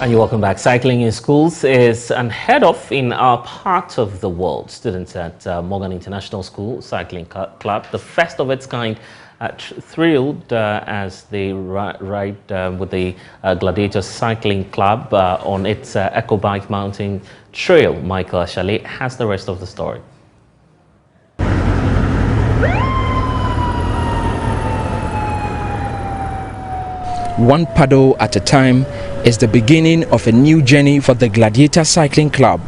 And you're welcome back. Cycling in schools is unheard of in our part of the world. Students at Morgan International School Cycling Club, the first of its kind, thrilled as they ride with the Gladiator Cycling Club on its Eco-Bike Mountain Trail. Michael Chalet has the rest of the story. One paddle at a time is the beginning of a new journey for the Gladiator Cycling Club.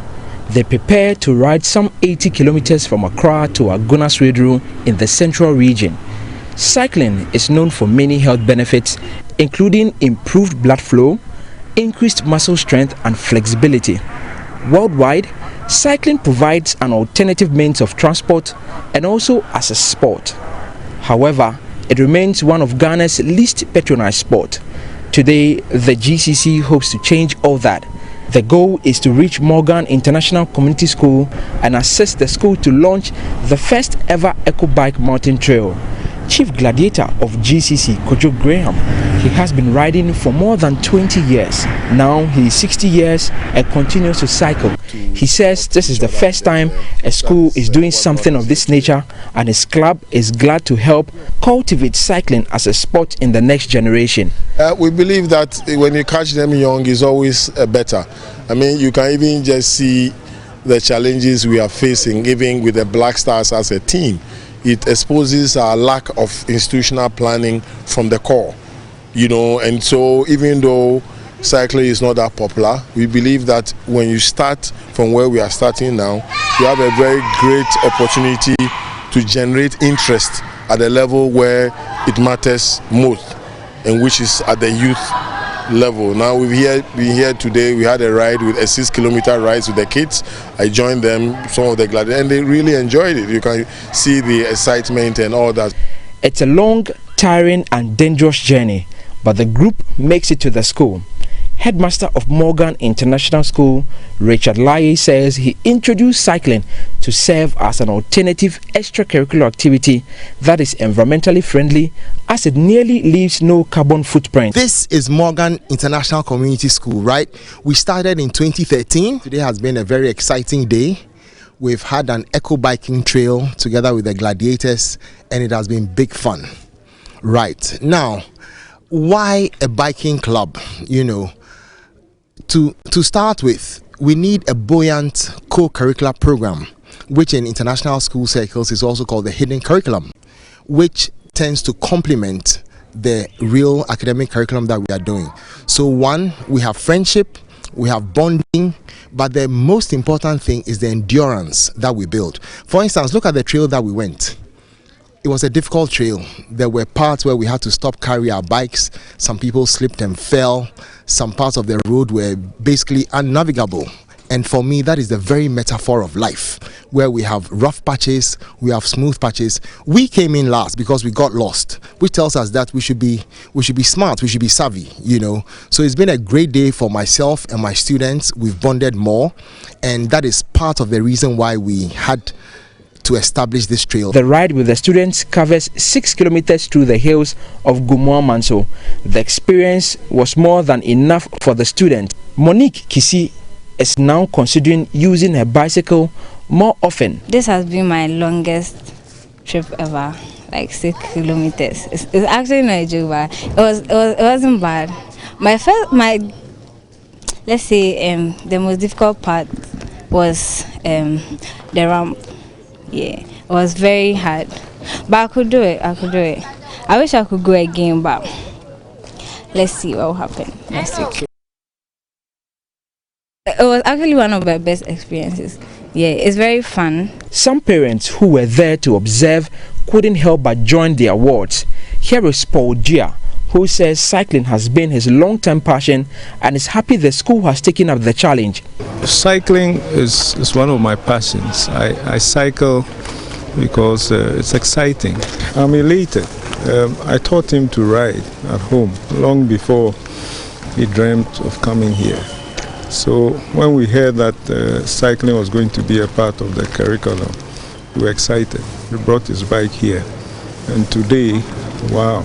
They prepare to ride some 80 kilometers from Accra to Aguna Swedru in the central region. Cycling is known for many health benefits, including improved blood flow, increased muscle strength and flexibility. Worldwide, cycling provides an alternative means of transport and also as a sport. However, it remains one of Ghana's least patronized sport. Today, the GCC hopes to change all that. The goal is to reach Morgan International Community School and assist the school to launch the first ever Eco-Bike Mountain Trail. Chief Gladiator of GCC, Kojo Graham, he has been riding for more than 20 years. Now he is 60 years and continues to cycle. He says this is the first time a school is doing something of this nature, and his club is glad to help cultivate cycling as a sport in the next generation. We believe that when you catch them young is always better. I mean, you can even just see the challenges we are facing, even with the Black Stars as a team. It exposes our lack of institutional planning from the core, and so even though cycling is not that popular, we believe that when you start from where we are starting now, you have a very great opportunity to generate interest at the level where it matters most, and which is at the youth level. Now we're here today. We had a ride with a 6-kilometer ride with the kids. I joined them, some of the gladiators, and they really enjoyed it. You can see the excitement and all that. It's a long, tiring and dangerous journey, but the group makes it to the school. Headmaster of Morgan International School, Richard Laye, says he introduced cycling to serve as an alternative extracurricular activity that is environmentally friendly, as it nearly leaves no carbon footprint. This is Morgan International Community School, right? We started in 2013. Today has been a very exciting day. We've had an eco-biking trail together with the gladiators, and it has been big fun. Right, now, why a biking club? To start with, we need a buoyant co-curricular program, which in international school circles is also called the hidden curriculum, which tends to complement the real academic curriculum that we are doing. So one, we have friendship, we have bonding, but the most important thing is the endurance that we build. For instance, look at the trail that we went. It was a difficult trail. There were parts where we had to stop, carry our bikes. Some people slipped and fell. Some parts of the road were basically unnavigable. And for me, that is the very metaphor of life, where we have rough patches, we have smooth patches. We came in last because we got lost, which tells us that we should be smart, we should be savvy, So it's been a great day for myself and my students. We've bonded more, and that is part of the reason why we had to establish this trail. The ride with the students covers 6 kilometers through the hills of Gumuamanso. The experience was more than enough for the students. Monique Kisi is now considering using her bicycle more often. This has been my longest trip ever, like 6 kilometers. It's actually not a joke, but it wasn't bad. Let's say the most difficult part was the ramp. Yeah, it was very hard, but I could do it. I wish I could go again, but let's see what will happen next week. It was actually one of my best experiences. Yeah, it's very fun. Some parents who were there to observe couldn't help but join the awards. Here is Paul Gia, who says cycling has been his long-term passion and is happy the school has taken up the challenge. Cycling is one of my passions. I cycle because it's exciting. I'm elated. I taught him to ride at home long before he dreamt of coming here. So when we heard that cycling was going to be a part of the curriculum, we were excited. He brought his bike here, and today, wow,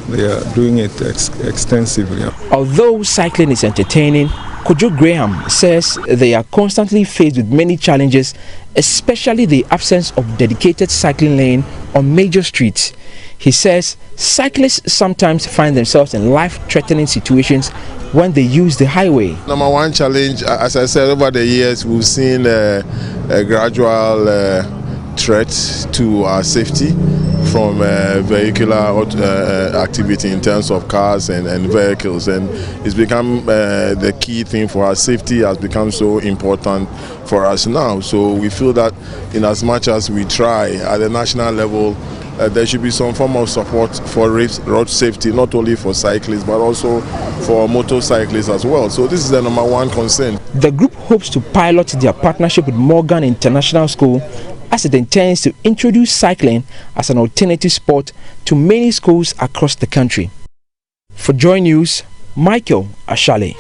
They are doing it extensively. Although cycling is entertaining, Kojo Graham says they are constantly faced with many challenges, especially the absence of dedicated cycling lane on major streets. He says cyclists sometimes find themselves in life-threatening situations when they use the highway. Number one challenge, as I said, over the years we've seen a gradual threat to our safety from vehicular activity in terms of cars and vehicles, and it's become the key thing for our safety has become so important for us now. So we feel that in as much as we try at the national level, there should be some form of support for road safety, not only for cyclists but also for motorcyclists as well. So this is the number one concern. The group hopes to pilot their partnership with Morgan International School, as it intends to introduce cycling as an alternative sport to many schools across the country. For Joy News, Michael Ashale.